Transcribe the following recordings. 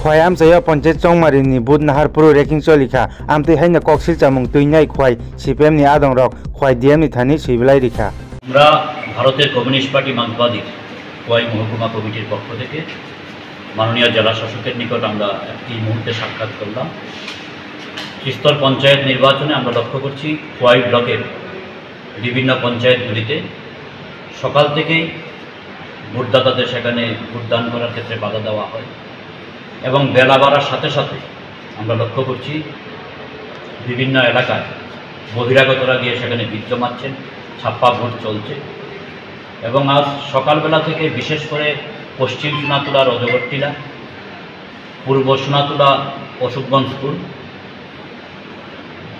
Khwai am saya panchayat chongmari ni bud nahar pro ranking cholika amti haina koksil chamung tuinai khwai CPM ni adong rok khwai DM ni thani sibilai rikha আমরা ভারতের communist party মার্কসবাদীর Khowai মহকুমা কমিটির পক্ষ থেকে মাননীয় জেলা শাসকের নিকট আমরা এই মুহূর্তে সাক্ষাৎ করলাম। ত্রিস্তর পঞ্চায়েত নির্বাচনে আমরা লক্ষ্য করছি খোয়াই ব্লকের বিভিন্ন পঞ্চায়েতগুলিতে সকাল থেকেই ভোটদাতাদের সেখানে ভোটদান করার ক্ষেত্রে বাধা দেওয়া হয় এবং বেলা বাড়ার সাথে সাথে আমরা লক্ষ্য করছি বিভিন্ন এলাকায় বহিরাগতরা গিয়ে সেখানে ভিড় জমাচ্ছেন, ছাপ্পা ভোট চলছে এবং আজ সকালবেলা থেকে বিশেষ করে পশ্চিম সোনাতুলা রজগরটিলা, পূর্ব সোনাতুলা অশোকগঞ্জ স্কুল,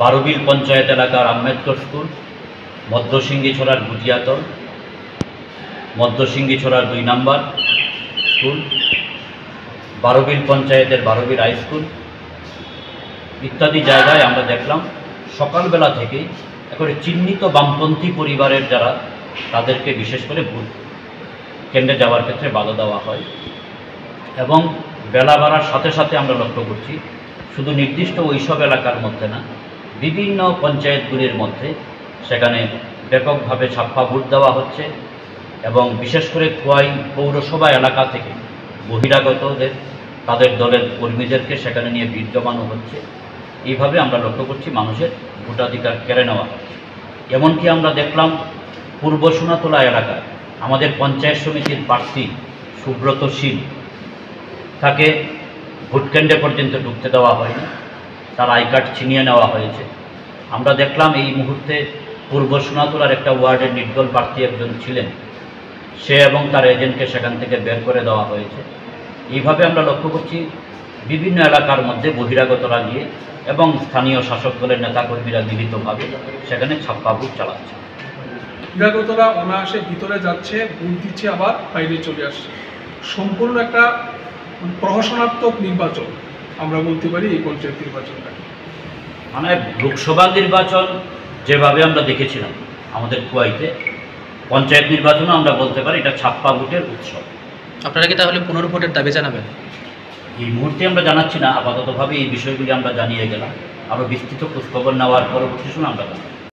বারোবিল পঞ্চায়েত এলাকার আম্বেদকর স্কুল, মধ্যসিংহীছড়ার গুটিয়াতল, মধ্যসিংহীছড়ার 2 নম্বর স্কুল, বারোবিল পঞ্চায়েতের বারোবিল হাই স্কুল ইত্যাদি জায়গায় আমরা দেখলাম সকালবেলা থেকেই একেবারে চিহ্নিত বামপন্থী পরিবারের যারা তাদেরকে বিশেষ করে ভোট কেন্দ্রে যাওয়ার ক্ষেত্রে বাধা দেওয়া হয় এবং বেলা বাড়ার সাথে সাথে আমরা লক্ষ্য করছি শুধু নির্দিষ্ট ওইসব এলাকার মধ্যে না, বিভিন্ন পঞ্চায়েতগুলির মধ্যে সেখানে ব্যাপকভাবে ছাপ্পা ভোট দেওয়া হচ্ছে এবং বিশেষ করে খোয়াই পৌরসভা এলাকা থেকে বহিরাগতদের তাদের দলের কর্মীদেরকে সেখানে নিয়ে ভিড় জমানো হচ্ছে। এইভাবে আমরা লক্ষ্য করছি মানুষের ভোটাধিকার কেড়ে নেওয়া হচ্ছে। এমনকি আমরা দেখলাম পূর্ব সোনাতলা এলাকায় আমাদের পঞ্চায়েত সমিতির প্রার্থী সুব্রত শীল, তাকে ভোটকেন্দ্রে পর্যন্ত ঢুকতে দেওয়া হয়নি, তার আই কার্ড ছিনিয়ে নেওয়া হয়েছে। আমরা দেখলাম এই মুহূর্তে পূর্ব সোনাতলার একটা ওয়ার্ডের নির্দল প্রার্থী একজন ছিলেন, সে এবং তার এজেন্টকে সেখান থেকে বের করে দেওয়া হয়েছে। এইভাবে আমরা লক্ষ্য করছি বিভিন্ন এলাকার মধ্যে বহিরাগতরা গিয়ে এবং স্থানীয় শাসক দলের নেতাকর্মীরা মিলিতভাবে সেখানে ছাপ্পা ভোট চালাচ্ছে। বহিরাগতরা অনায়াসে ভিতরে যাচ্ছে, ভোট দিচ্ছে, আবার বাইরে চলে আসছে। সম্পূর্ণ একটা প্রহসনাত্মক নির্বাচন আমরা বলতে পারি এই পঞ্চায়েত নির্বাচনটা। মানে লোকসভা নির্বাচন যেভাবে আমরা দেখেছিলাম আমাদের খোয়াইতে, পঞ্চায়েত নির্বাচনও আমরা বলতে পারি এটা ছাপ্পা ভোটের উৎসব। আপনারা কি তাহলে পুনর্ভোটের দাবি জানাবেন? এই মুহূর্তে আমরা জানাচ্ছি না, আপাততভাবে এই বিষয়গুলি আমরা জানিয়ে গেলাম, আরও বিস্তৃত খোঁজখবর নেওয়ার পরবর্তী সময় আমরা জানাবো।